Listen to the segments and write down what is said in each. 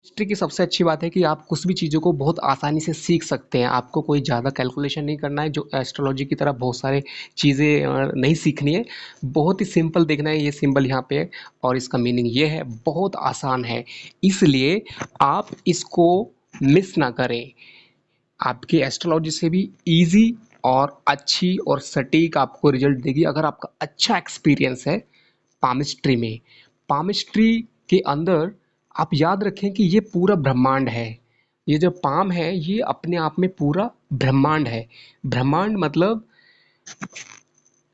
History की सबसे अच्छी बात है कि आप कुछ भी चीज़ों को बहुत आसानी से सीख सकते हैं। आपको कोई ज़्यादा कैलकुलेशन नहीं करना है, जो एस्ट्रोलॉजी की तरह बहुत सारे चीज़ें नहीं सीखनी है। बहुत ही सिंपल देखना है, ये सिंबल यहाँ पे है और इसका मीनिंग ये है, बहुत आसान है। इसलिए आप इसको मिस ना करें। आपकी एस्ट्रोलॉजी से भी ईज़ी और अच्छी और सटीक आपको रिजल्ट देगी अगर आपका अच्छा एक्सपीरियंस है पामिस्ट्री में। पामिस्ट्री के अंदर आप याद रखें कि ये पूरा ब्रह्मांड है। ये जो पाम है ये अपने आप में पूरा ब्रह्मांड है। ब्रह्मांड मतलब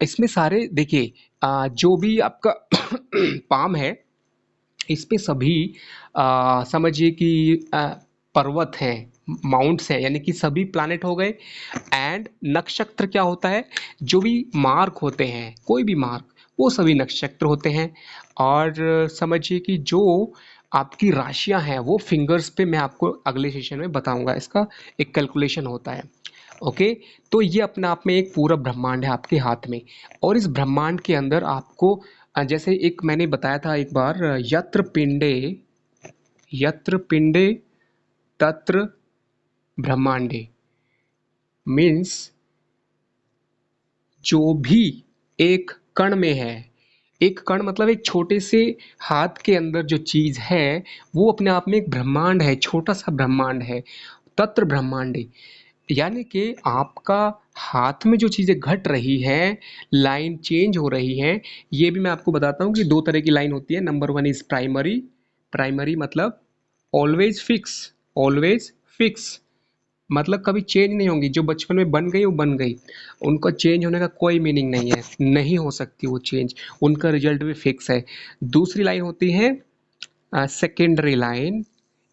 इसमें सारे देखिए, जो भी आपका पाम है इस पे सभी समझिए कि पर्वत हैं, माउंट्स हैं, यानी कि सभी प्लैनेट हो गए। एंड नक्षत्र क्या होता है, जो भी मार्क होते हैं, कोई भी मार्क, वो सभी नक्षत्र होते हैं। और समझिए कि जो आपकी राशियां हैं वो फिंगर्स पे मैं आपको अगले सेशन में बताऊंगा, इसका एक कैलकुलेशन होता है। ओके। तो ये अपने आप में एक पूरा ब्रह्मांड है आपके हाथ में। और इस ब्रह्मांड के अंदर आपको जैसे एक मैंने बताया था एक बार, यत्र पिंडे तत्र ब्रह्मांडे, मीन्स जो भी एक कण में है, एक कण मतलब एक छोटे से हाथ के अंदर जो चीज है वो अपने आप में एक ब्रह्मांड है, छोटा सा ब्रह्मांड है। तत्र ब्रह्मांडे, यानी कि आपका हाथ में जो चीजें घट रही हैं, लाइन चेंज हो रही हैं, ये भी मैं आपको बताता हूँ कि दो तरह की लाइन होती है। Number one is primary. Primary मतलब ऑलवेज फिक्स, ऑलवेज फिक्स मतलब कभी चेंज नहीं होंगी। जो बचपन में बन गई वो बन गई, उनका चेंज होने का कोई मीनिंग नहीं है, नहीं हो सकती वो चेंज, उनका रिजल्ट भी फिक्स है। दूसरी लाइन होती है सेकेंडरी लाइन,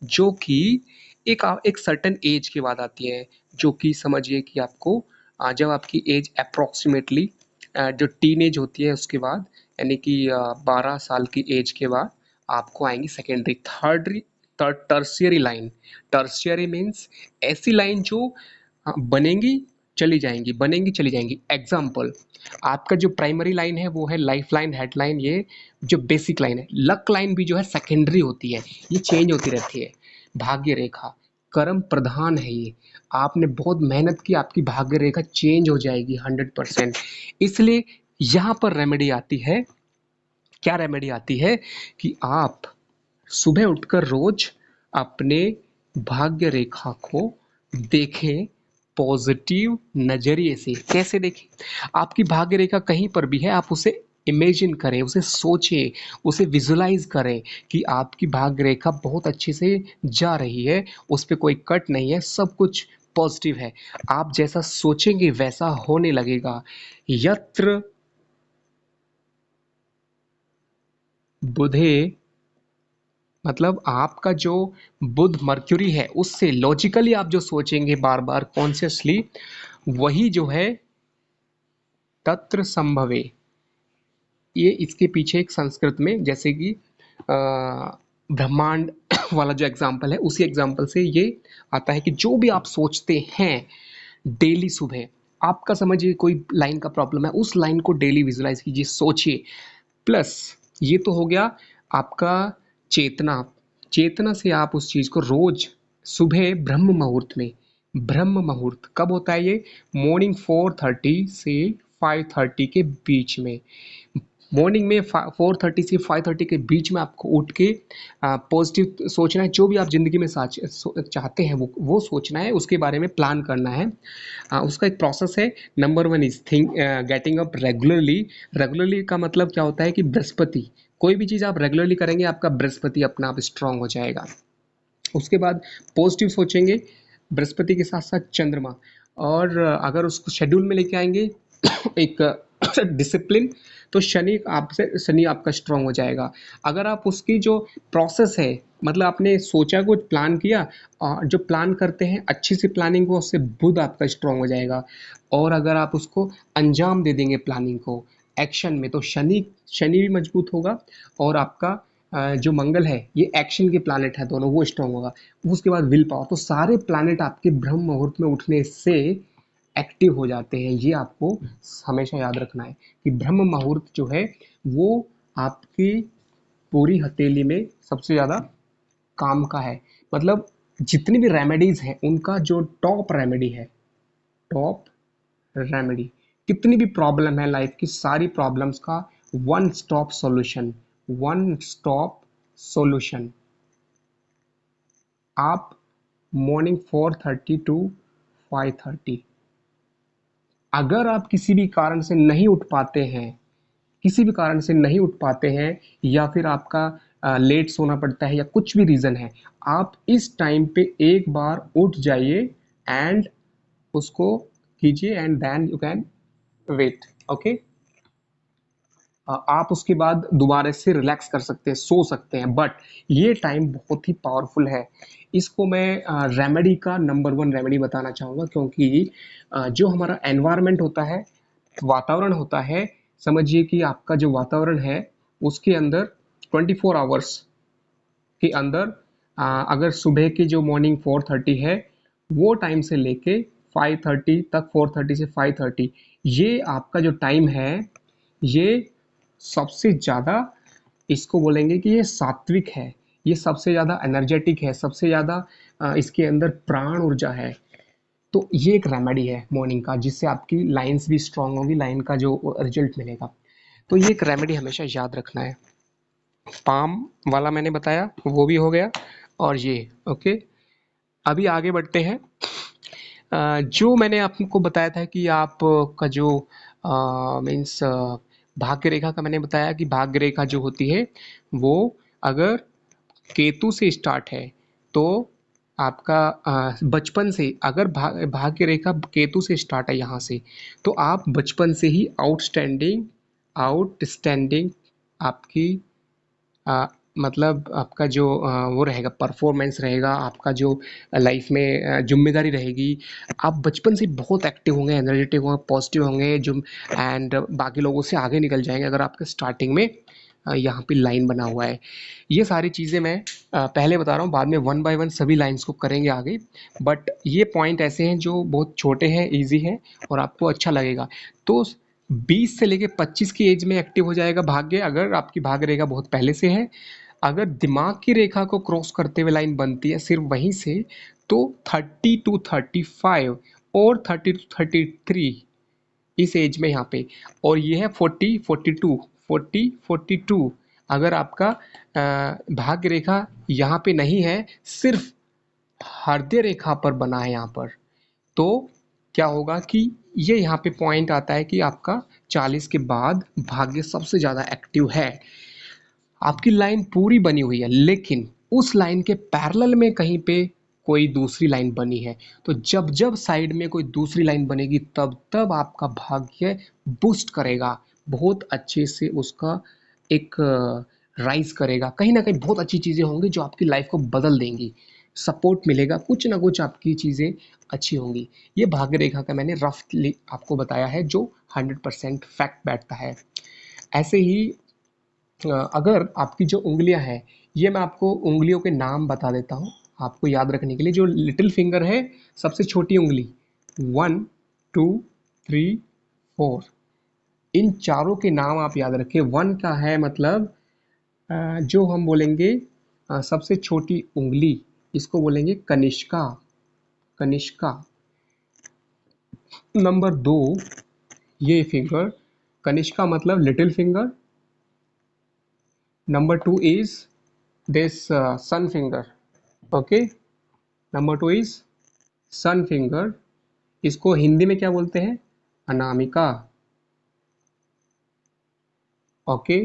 जो कि एक सर्टेन एज के बाद आती है, जो कि समझिए कि आपको जब आपकी एज अप्रोक्सीमेटली जो टीन एज होती है उसके बाद, यानी कि 12 साल की एज के बाद आपको आएंगी secondary, third, tertiary line. Tertiary means ऐसी लाइन जो बनेंगी चली जाएंगी, बनेंगी चली जाएंगी। एग्जाम्पल, आपका जो प्राइमरी लाइन है वो है लाइफ लाइन, हेड लाइन, ये जो बेसिक लाइन है। लक लाइन भी जो है सेकेंडरी होती है, ये चेंज होती रहती है। भाग्य रेखा कर्म प्रधान है ये, आपने बहुत मेहनत की, आपकी भाग्य रेखा चेंज हो जाएगी 100%। इसलिए यहाँ पर रेमेडी आती है। क्या रेमेडी आती है कि आप सुबह उठकर रोज अपने भाग्य रेखा को देखें पॉजिटिव नजरिए से। कैसे देखें, आपकी भाग्य रेखा कहीं पर भी है आप उसे इमेजिन करें, उसे सोचें, उसे विजुलाइज करें कि आपकी भाग्य रेखा बहुत अच्छे से जा रही है, उस पर कोई कट नहीं है, सब कुछ पॉजिटिव है। आप जैसा सोचेंगे वैसा होने लगेगा। यत्र बुधे मतलब आपका जो बुध मर्क्यूरी है उससे लॉजिकली आप जो सोचेंगे बार बार कॉन्शियसली, वही जो है तत्र संभवे। ये इसके पीछे एक संस्कृत में जैसे कि ब्रह्मांड वाला जो एग्जाम्पल है उसी एग्जाम्पल से ये आता है कि जो भी आप सोचते हैं डेली सुबह, आपका समझिए कोई लाइन का प्रॉब्लम है, उस लाइन को डेली विजुलाइज कीजिए, सोचिए। प्लस ये तो हो गया आपका चेतना। चेतना से आप उस चीज को रोज सुबह ब्रह्म मुहूर्त में, ब्रह्म मुहूर्त कब होता है ये, मॉर्निंग 4:30 से 5:30 के बीच में। मॉर्निंग में 4:30 से 5:30 के बीच में आपको उठ के पॉजिटिव सोचना है। जो भी आप जिंदगी में चाहते हैं वो सोचना है, उसके बारे में प्लान करना है। उसका एक प्रोसेस है। Number one is think getting up regularly. Regularly का मतलब क्या होता है कि बृहस्पति, कोई भी चीज़ आप रेगुलरली करेंगे आपका बृहस्पति अपना आप स्ट्रांग हो जाएगा। उसके बाद पॉजिटिव सोचेंगे, बृहस्पति के साथ साथ चंद्रमा। और अगर उसको शेड्यूल में लेके आएंगे एक डिसिप्लिन, तो शनि आपका स्ट्रांग हो जाएगा। अगर आप उसकी जो प्रोसेस है, मतलब आपने सोचा कुछ प्लान किया, जो प्लान करते हैं अच्छी सी प्लानिंग को, उससे बुध आपका स्ट्रांग हो जाएगा। और अगर आप उसको अंजाम दे देंगे प्लानिंग को एक्शन में, तो शनि शनि भी मजबूत होगा। और आपका जो मंगल है ये एक्शन के प्लानेट है दोनों, वो स्ट्रांग होगा। उसके बाद विल पावर, तो सारे प्लानेट आपके ब्रह्म मुहूर्त में उठने से एक्टिव हो जाते हैं। ये आपको हमेशा याद रखना है कि ब्रह्म मुहूर्त जो है वो आपकी पूरी हथेली में सबसे ज़्यादा काम का है। मतलब जितनी भी रेमेडीज हैं उनका जो टॉप रेमेडी है, टॉप रेमेडी, कितनी भी प्रॉब्लम है लाइफ की, सारी प्रॉब्लम्स का one stop solution, one stop solution. आप मॉर्निंग 4:30 टू 5:30, अगर आप किसी भी कारण से नहीं उठ पाते हैं, किसी भी कारण से नहीं उठ पाते हैं, या फिर आपका लेट सोना पड़ता है या कुछ भी रीज़न है, आप इस टाइम पे एक बार उठ जाइए एंड उसको कीजिए and then you can wait. Okay, आप उसके बाद दोबारा से रिलैक्स कर सकते हैं, सो सकते हैं, बट ये टाइम बहुत ही पावरफुल है। इसको मैं रेमेडी का नंबर वन रेमेडी बताना चाहूँगा, क्योंकि जो हमारा एनवायरनमेंट होता है, वातावरण होता है, समझिए कि आपका जो वातावरण है उसके अंदर 24 आवर्स के अंदर अगर सुबह की जो मॉर्निंग 4:30 है, वो टाइम से लेके 5:30 तक, 4:30 से 5:30, ये आपका जो टाइम है, ये सबसे ज़्यादा, इसको बोलेंगे कि ये सात्विक है, ये सबसे ज़्यादा एनर्जेटिक है, सबसे ज़्यादा इसके अंदर प्राण ऊर्जा है। तो ये एक रेमेडी है मॉर्निंग का, जिससे आपकी लाइंस भी स्ट्रांग होगी, लाइन का जो रिजल्ट मिलेगा। तो ये एक रेमेडी हमेशा याद रखना है। पाम वाला मैंने बताया, वो भी हो गया, और ये ओके। अभी आगे बढ़ते हैं। जो मैंने आपको बताया था कि आप का जो मीन्स भाग्य रेखा का, मैंने बताया कि भाग्य रेखा जो होती है वो अगर केतु से स्टार्ट है तो आपका बचपन से, अगर भाग्य रेखा केतु से स्टार्ट है यहाँ से, तो आप बचपन से ही आउटस्टैंडिंग, आउटस्टैंडिंग आपकी अ, मतलब आपका जो वो रहेगा, परफॉर्मेंस रहेगा, आपका जो लाइफ में जिम्मेदारी रहेगी। आप बचपन से बहुत एक्टिव होंगे, एनर्जेटिक होंगे, पॉजिटिव होंगे, जो एंड बाकी लोगों से आगे निकल जाएंगे अगर आपके स्टार्टिंग में यहाँ पे लाइन बना हुआ है। ये सारी चीज़ें मैं पहले बता रहा हूँ, बाद में वन बाय वन सभी लाइंस को करेंगे आगे। बट ये पॉइंट ऐसे हैं जो बहुत छोटे हैं, इजी हैं, और आपको अच्छा लगेगा। तो 20 से लेके 25 की एज में एक्टिव हो जाएगा भाग्य, अगर आपकी भाग्य रेखा बहुत पहले से है। अगर दिमाग की रेखा को क्रॉस करते हुए लाइन बनती है सिर्फ वहीं से, तो 30 to 35 और 30 to 33 इस एज में यहाँ पे, और ये है 40 42 अगर आपका भाग्य रेखा यहाँ पे नहीं है, सिर्फ हृदय रेखा पर बना है यहाँ पर, तो क्या होगा कि ये यहाँ पे पॉइंट आता है कि आपका 40 के बाद भाग्य सबसे ज़्यादा एक्टिव है। आपकी लाइन पूरी बनी हुई है, लेकिन उस लाइन के पैरेलल में कहीं पे कोई दूसरी लाइन बनी है। तो जब जब साइड में कोई दूसरी लाइन बनेगी, तब तब आपका भाग्य बूस्ट करेगा, बहुत अच्छे से उसका एक राइज करेगा, कहीं ना कहीं बहुत अच्छी चीज़ें होंगी जो आपकी लाइफ को बदल देंगी, सपोर्ट मिलेगा, कुछ ना कुछ आपकी चीज़ें अच्छी होंगी। ये भाग्य रेखा का मैंने रफली आपको बताया है, जो 100% फैक्ट बैठता है। ऐसे ही अगर आपकी जो उंगलियां हैं, ये मैं आपको उंगलियों के नाम बता देता हूँ आपको याद रखने के लिए। जो लिटिल फिंगर है, सबसे छोटी उंगली, 1 2 3 4, इन चारों के नाम आप याद रखें। वन का है मतलब जो हम बोलेंगे सबसे छोटी उंगली, इसको बोलेंगे कनिष्का, कनिष्का। नंबर 2, ये फिंगर, कनिष्का मतलब little finger. Number 2 is this sun finger. Okay, number 2 is sun finger. इसको हिंदी में क्या बोलते हैं? अनामिका। ओके,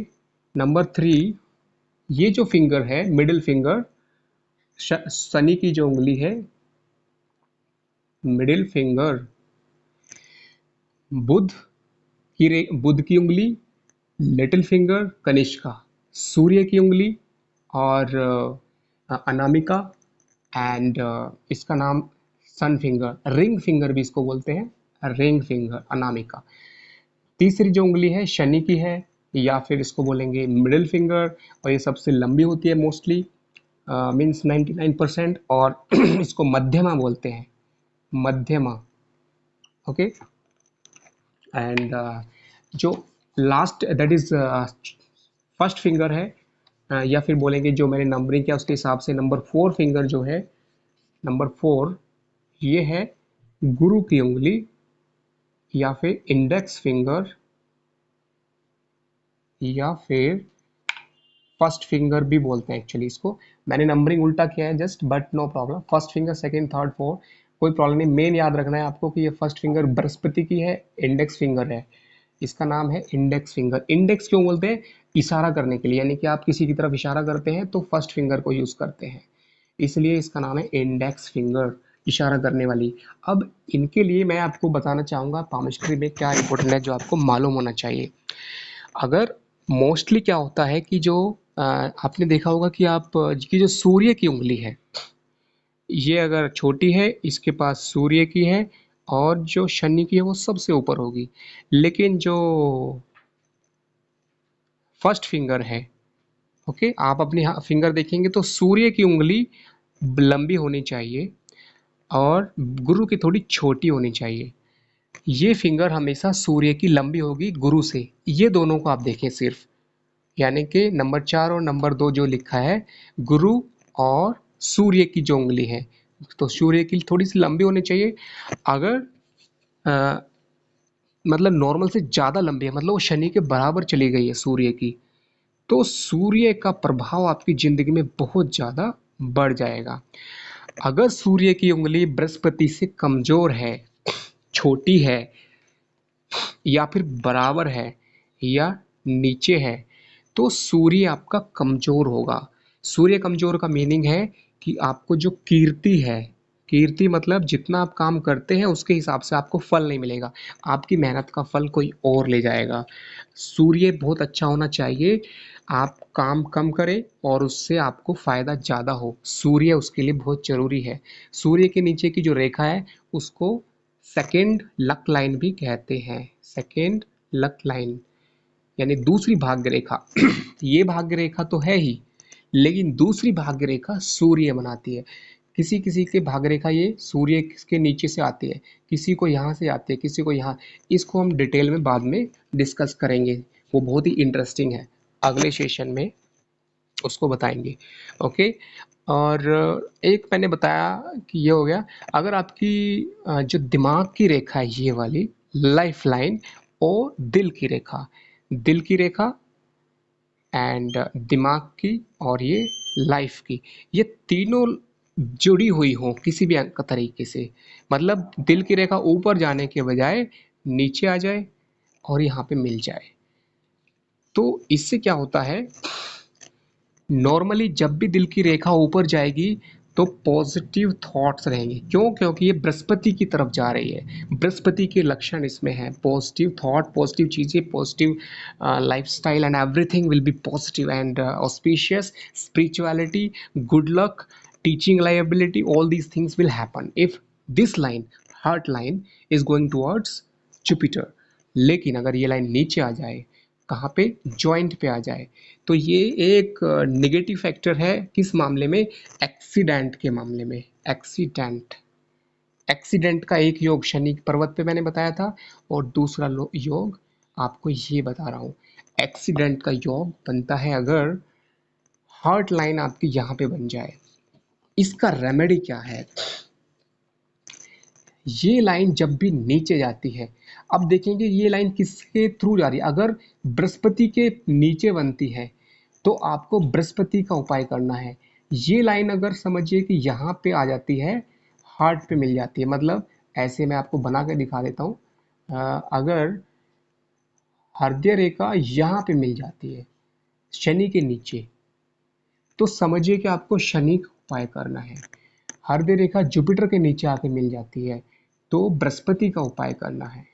नंबर 3, ये जो फिंगर है मिडिल फिंगर, शनि की जो उंगली है, मिडिल फिंगर, बुध बुध की उंगली, लिटिल फिंगर कनिष्का, सूर्य की उंगली और अनामिका, एंड इसका नाम सन फिंगर, रिंग फिंगर भी इसको बोलते हैं, रिंग फिंगर अनामिका। तीसरी जो उंगली है शनि की है, या फिर इसको बोलेंगे मिडिल फिंगर, और ये सबसे लंबी होती है मोस्टली, मीन्स 99%, और इसको मध्यमा बोलते हैं, मध्यमा। ओके, एंड जो last that is first finger है, या फिर बोलेंगे जो मैंने नंबरिंग किया उसके हिसाब से नंबर 4 फिंगर जो है, नंबर 4 ये है गुरु की उंगली या फिर इंडेक्स फिंगर या फिर फर्स्ट फिंगर भी बोलते हैं एक्चुअली इसको। मैंने नंबरिंग उल्टा किया है just, but no problem. First finger, second, third, fourth, कोई प्रॉब्लम नहीं। मेन याद रखना है आपको कि ये फर्स्ट फिंगर बृहस्पति की है, इंडेक्स फिंगर है। इसका नाम है इंडेक्स फिंगर। इंडेक्स क्यों बोलते हैं? इशारा करने के लिए, यानी कि आप किसी की तरफ इशारा करते हैं तो फर्स्ट फिंगर को यूज करते हैं, इसलिए इसका नाम है इंडेक्स फिंगर, इशारा करने वाली। अब इनके लिए मैं आपको बताना चाहूंगा पामिस्ट्री में क्या इंपॉर्टेंट है जो आपको मालूम होना चाहिए। अगर मोस्टली क्या होता है कि जो आपने देखा होगा कि आप की जो सूर्य की उंगली है, ये अगर छोटी है, इसके पास सूर्य की है, और जो शनि की है वो सबसे ऊपर होगी। लेकिन जो फर्स्ट फिंगर है, ओके, आप अपनी फिंगर देखेंगे तो सूर्य की उंगली लंबी होनी चाहिए और गुरु की थोड़ी छोटी होनी चाहिए। ये फिंगर हमेशा सूर्य की लंबी होगी गुरु से। ये दोनों को आप देखें सिर्फ, यानी कि नंबर 4 और नंबर 2 जो लिखा है, गुरु और सूर्य की जो उंगली है, तो सूर्य की थोड़ी सी लंबी होनी चाहिए। अगर अ, मतलब नॉर्मल से ज़्यादा लंबी है, मतलब वो शनि के बराबर चली गई है सूर्य की, तो सूर्य का प्रभाव आपकी ज़िंदगी में बहुत ज़्यादा बढ़ जाएगा। अगर सूर्य की उंगली बृहस्पति से कमज़ोर है, छोटी है, या फिर बराबर है, या नीचे है, तो सूर्य आपका कमजोर होगा। सूर्य कमजोर का मीनिंग है कि आपको जो कीर्ति है, कीर्ति मतलब जितना आप काम करते हैं उसके हिसाब से आपको फल नहीं मिलेगा, आपकी मेहनत का फल कोई और ले जाएगा। सूर्य बहुत अच्छा होना चाहिए, आप काम कम करें और उससे आपको फायदा ज़्यादा हो, सूर्य उसके लिए बहुत ज़रूरी है। सूर्य के नीचे की जो रेखा है उसको सेकेंड लक लाइन भी कहते हैं, सेकेंड लक लाइन, यानी दूसरी भाग्य रेखा। ये भाग्य रेखा तो है ही, लेकिन दूसरी भाग्य रेखा सूर्य बनाती है। किसी किसी के भाग्य रेखा ये सूर्य के नीचे से आती है, किसी को यहाँ से आती है, किसी को यहाँ। इसको हम डिटेल में बाद में डिस्कस करेंगे, वो बहुत ही इंटरेस्टिंग है, अगले सेशन में उसको बताएंगे। ओके। और एक मैंने बताया कि ये हो गया। अगर आपकी जो दिमाग की रेखा है ये वाली लाइफ लाइन, और दिल की रेखा, दिल की रेखा एंड दिमाग की और ये लाइफ की, ये तीनों जुड़ी हुई हो किसी भी अंक तरीके से, मतलब दिल की रेखा ऊपर जाने के बजाय नीचे आ जाए और यहाँ पे मिल जाए, तो इससे क्या होता है, नॉर्मली जब भी दिल की रेखा ऊपर जाएगी तो पॉजिटिव थॉट्स रहेंगे। क्यों? क्योंकि ये बृहस्पति की तरफ जा रही है, बृहस्पति के लक्षण इसमें है, पॉजिटिव थॉट, पॉजिटिव चीज़ें, positive lifestyle and everything will be positive and auspicious, spirituality, good luck, teaching liability, all these things will happen if this line, heart line, is going towards Jupiter। लेकिन अगर ये line नीचे आ जाए, कहाँ पे, joint पे आ जाए, तो ये एक नेगेटिव फैक्टर है। किस मामले में? एक्सीडेंट के मामले में। एक्सीडेंट, एक्सीडेंट का एक योग शनि पर्वत पे मैंने बताया था, और दूसरा योग आपको ये बता रहा हूँ। एक्सीडेंट का योग बनता है अगर हार्ट लाइन आपकी यहाँ पे बन जाए। इसका रेमेडी क्या है? ये लाइन जब भी नीचे जाती है, अब देखेंगे ये लाइन किसके थ्रू जा रही है। अगर बृहस्पति के नीचे बनती है तो आपको बृहस्पति का उपाय करना है। ये लाइन अगर समझिए कि यहाँ पे आ जाती है, हार्ट पे मिल जाती है, मतलब ऐसे मैं आपको बना के दिखा देता हूँ। अगर हृदय रेखा यहाँ पे मिल जाती है शनि के नीचे, तो समझिए कि आपको शनि का उपाय करना है। हृदय रेखा जुपिटर के नीचे आके मिल जाती है तो बृहस्पति का उपाय करना है।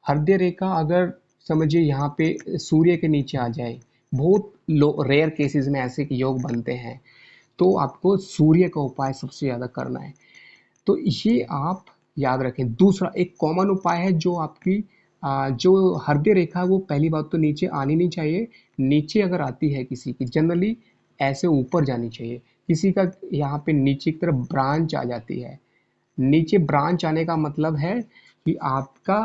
हृदय रेखा अगर समझिए यहाँ पे सूर्य के नीचे आ जाए, बहुत लो रेयर केसेस में ऐसे योग बनते हैं, तो आपको सूर्य का उपाय सबसे ज़्यादा करना है। तो ये आप याद रखें। दूसरा एक कॉमन उपाय है जो आपकी जो हृदय रेखा है वो पहली बात तो नीचे आनी नहीं चाहिए। नीचे अगर आती है किसी की, जनरली ऐसे ऊपर जानी चाहिए। किसी का यहाँ पे नीचे की तरफ ब्रांच आ जाती है, नीचे ब्रांच आने का मतलब है कि आपका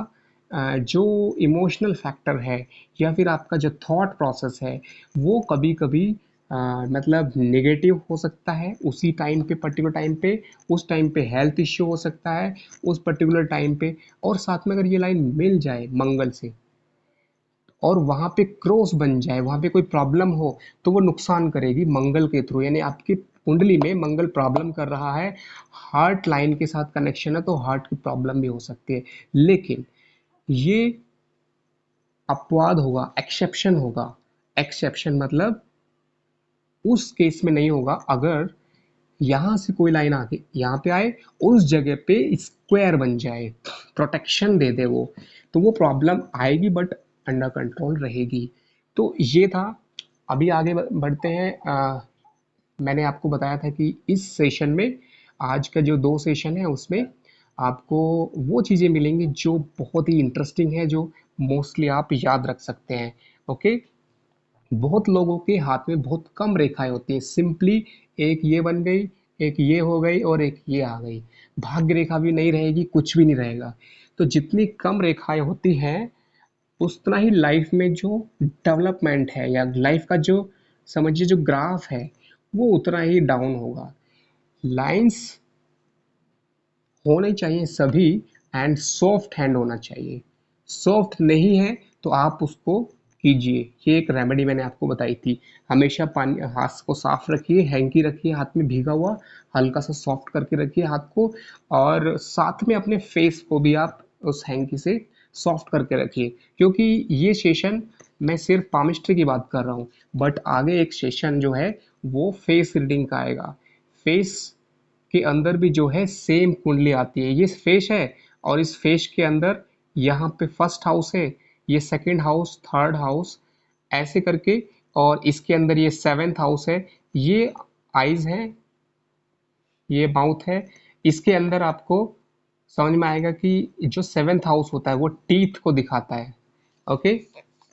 जो इमोशनल फैक्टर है या फिर आपका जो थॉट प्रोसेस है वो कभी कभी मतलब नेगेटिव हो सकता है उसी टाइम पे, पर्टिकुलर टाइम पे। उस टाइम पे हेल्थ इश्यू हो सकता है उस पर्टिकुलर टाइम पे। और साथ में अगर ये लाइन मिल जाए मंगल से और वहाँ पे क्रॉस बन जाए, वहाँ पे कोई प्रॉब्लम हो, तो वो नुकसान करेगी मंगल के थ्रू। यानी आपकी कुंडली में मंगल प्रॉब्लम कर रहा है, हार्ट लाइन के साथ कनेक्शन है तो हार्ट की प्रॉब्लम भी हो सकती है। लेकिन ये अपवाद होगा, एक्सेप्शन होगा। एक्सेप्शन मतलब उस केस में नहीं होगा अगर यहाँ से कोई लाइन आके यहाँ पे आए, उस जगह पे स्क्वायर बन जाए, प्रोटेक्शन दे दे वो, तो वो प्रॉब्लम आएगी बट अंडर कंट्रोल रहेगी। तो ये था। अभी आगे बढ़ते हैं। मैंने आपको बताया था कि इस सेशन में, आज का जो 2 सेशन है उसमें आपको वो चीज़ें मिलेंगी जो बहुत ही इंटरेस्टिंग है, जो मोस्टली आप याद रख सकते हैं। ओके। बहुत लोगों के हाथ में बहुत कम रेखाएं होती हैं, सिंपली एक ये बन गई, एक ये हो गई और एक ये आ गई। भाग्य रेखा भी नहीं रहेगी, कुछ भी नहीं रहेगा। तो जितनी कम रेखाएं होती हैं उतना ही लाइफ में जो डेवलपमेंट है या लाइफ का जो, समझिए, जो ग्राफ है वो उतना ही डाउन होगा। लाइंस होने चाहिए सभी, एंड सॉफ्ट हैंड होना चाहिए। सॉफ्ट नहीं है तो आप उसको कीजिए। ये एक रेमेडी मैंने आपको बताई थी। हमेशा पानी, हाथ को साफ रखिए, हैंकी रखिए हाथ में भीगा हुआ, हल्का सा सॉफ्ट करके रखिए हाथ को। और साथ में अपने फेस को भी आप उस हैंकी से सॉफ्ट करके रखिए। क्योंकि ये सेशन मैं सिर्फ पामिस्ट्री की बात कर रहा हूँ, बट आगे एक सेशन जो है वो फेस रीडिंग का आएगा। फेस के अंदर भी जो है सेम कुंडली आती है। ये फेस है और इस फेस के अंदर यहाँ पे फर्स्ट हाउस है, ये सेकंड हाउस, थर्ड हाउस, ऐसे करके। और इसके अंदर ये सेवेंथ हाउस है, ये आईज है, ये माउथ है। इसके अंदर आपको समझ में आएगा कि जो सेवेंथ हाउस होता है वो टीथ को दिखाता है। Okay.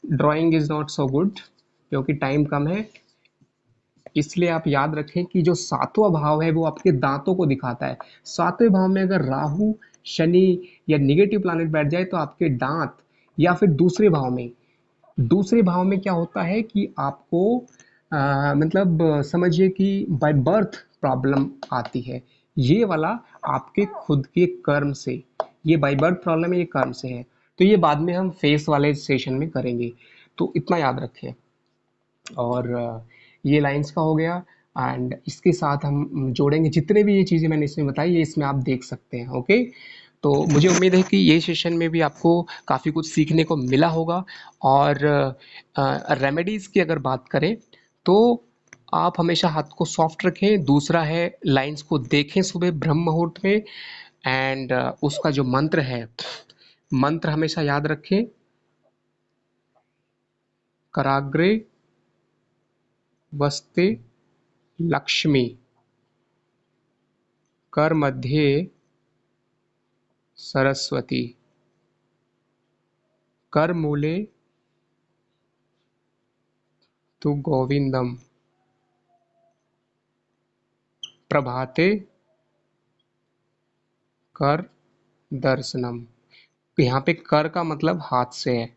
Drawing is not so good क्योंकि टाइम कम है, इसलिए आप याद रखें कि जो सातवां भाव है वो आपके दांतों को दिखाता है। सातवें भाव में अगर राहु, शनि या निगेटिव प्लैनेट बैठ जाए तो आपके दांत, या फिर दूसरे भाव में क्या होता है कि आपको मतलब समझिए कि बाय बर्थ प्रॉब्लम आती है। ये वाला आपके खुद के कर्म से, ये बाय बर्थ प्रॉब्लम है, ये कर्म से है। तो ये बाद में हम फेस वाले सेशन में करेंगे, तो इतना याद रखें। और ये लाइंस का हो गया। एंड इसके साथ हम जोड़ेंगे जितने भी ये चीज़ें मैंने इसमें बताई, ये इसमें आप देख सकते हैं। ओके। तो मुझे उम्मीद है कि ये सेशन में भी आपको काफ़ी कुछ सीखने को मिला होगा। और रेमेडीज़ की अगर बात करें तो आप हमेशा हाथ को सॉफ्ट रखें। दूसरा है, लाइंस को देखें सुबह ब्रह्म मुहूर्त में। एंड उसका जो मंत्र है, मंत्र हमेशा याद रखें। कराग्रे वस्ते लक्ष्मी, कर मध्ये सरस्वती, कर मूले तु गोविंदम, प्रभाते कर दर्शनम। यहाँ पे कर का मतलब हाथ से है,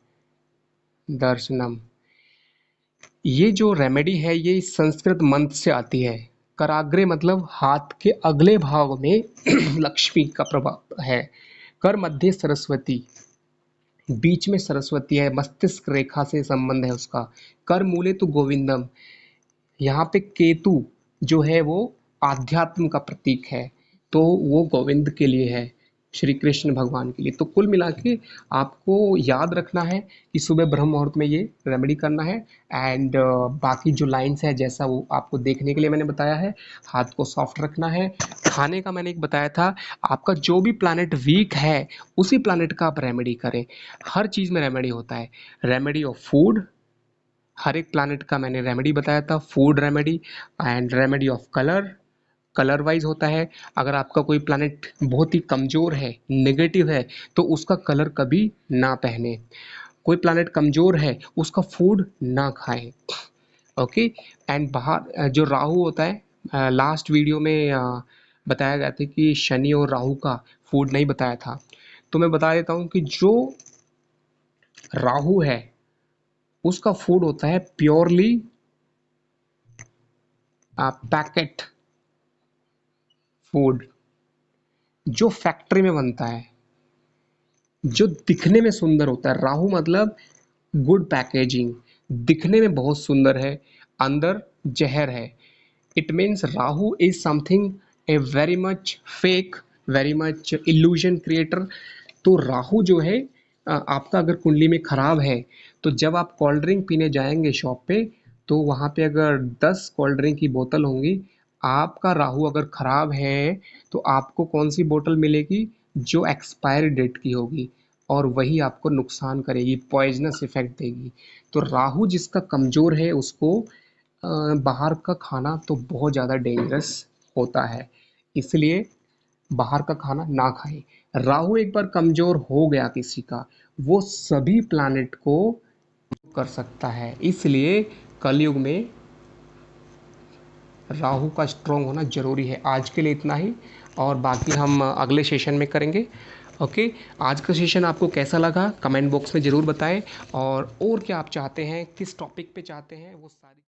दर्शनम। ये जो रेमेडी है ये संस्कृत मंत्र से आती है। कराग्रे मतलब हाथ के अगले भाग में लक्ष्मी का प्रभाव है। कर मध्य सरस्वती, बीच में सरस्वती है, मस्तिष्क रेखा से संबंध है उसका। कर मूले तो गोविंदम, यहाँ पे केतु जो है वो आध्यात्म का प्रतीक है, तो वो गोविंद के लिए है, श्री कृष्ण भगवान के लिए। तो कुल मिला के आपको याद रखना है कि सुबह ब्रह्म मुहूर्त में ये रेमेडी करना है। एंड बाकी जो लाइंस है जैसा वो आपको देखने के लिए मैंने बताया है, हाथ को सॉफ्ट रखना है। खाने का मैंने एक बताया था, आपका जो भी प्लानट वीक है उसी प्लानट का आप रेमेडी करें। हर चीज़ में रेमेडी होता है। रेमेडी ऑफ फूड, हर एक प्लानट का मैंने रेमेडी बताया था, food remedy. And remedy of colour, colour wise होता है। अगर आपका कोई प्लानट बहुत ही कमज़ोर है, नेगेटिव है, तो उसका कलर कभी ना पहने। कोई प्लानट कमज़ोर है उसका फूड ना खाएं। ओके। एंड बाहर जो राहु होता है, लास्ट वीडियो में बताया गया था कि शनि और राहु का फूड नहीं बताया था, तो मैं बता देता हूँ कि जो राहु है उसका फूड होता है प्योरली पैकेट फूड जो फैक्ट्री में बनता है, जो दिखने में सुंदर होता है। राहु मतलब गुड पैकेजिंग, दिखने में बहुत सुंदर है, अंदर जहर है। It means Rahu is something a very much fake, very much illusion creator. तो राहु जो है आपका अगर कुंडली में खराब है, तो जब आप कोल्ड ड्रिंक पीने जाएंगे शॉप पे, तो वहाँ पे अगर 10 कोल्ड ड्रिंक की बोतल होंगी, आपका राहु अगर खराब है तो आपको कौन सी बोतल मिलेगी? जो एक्सपायरी डेट की होगी, और वही आपको नुकसान करेगी, पॉइजनस इफेक्ट देगी। तो राहु जिसका कमजोर है उसको बाहर का खाना तो बहुत ज़्यादा डेंजरस होता है, इसलिए बाहर का खाना ना खाएं। राहु एक बार कमजोर हो गया किसी का, वो सभी प्लैनेट को कर सकता है। इसलिए कलयुग में राहु का स्ट्रॉन्ग होना जरूरी है। आज के लिए इतना ही, और बाकी हम अगले सेशन में करेंगे। ओके, आज का सेशन आपको कैसा लगा कमेंट बॉक्स में ज़रूर बताएं, और क्या आप चाहते हैं, किस टॉपिक पे चाहते हैं, वो सारी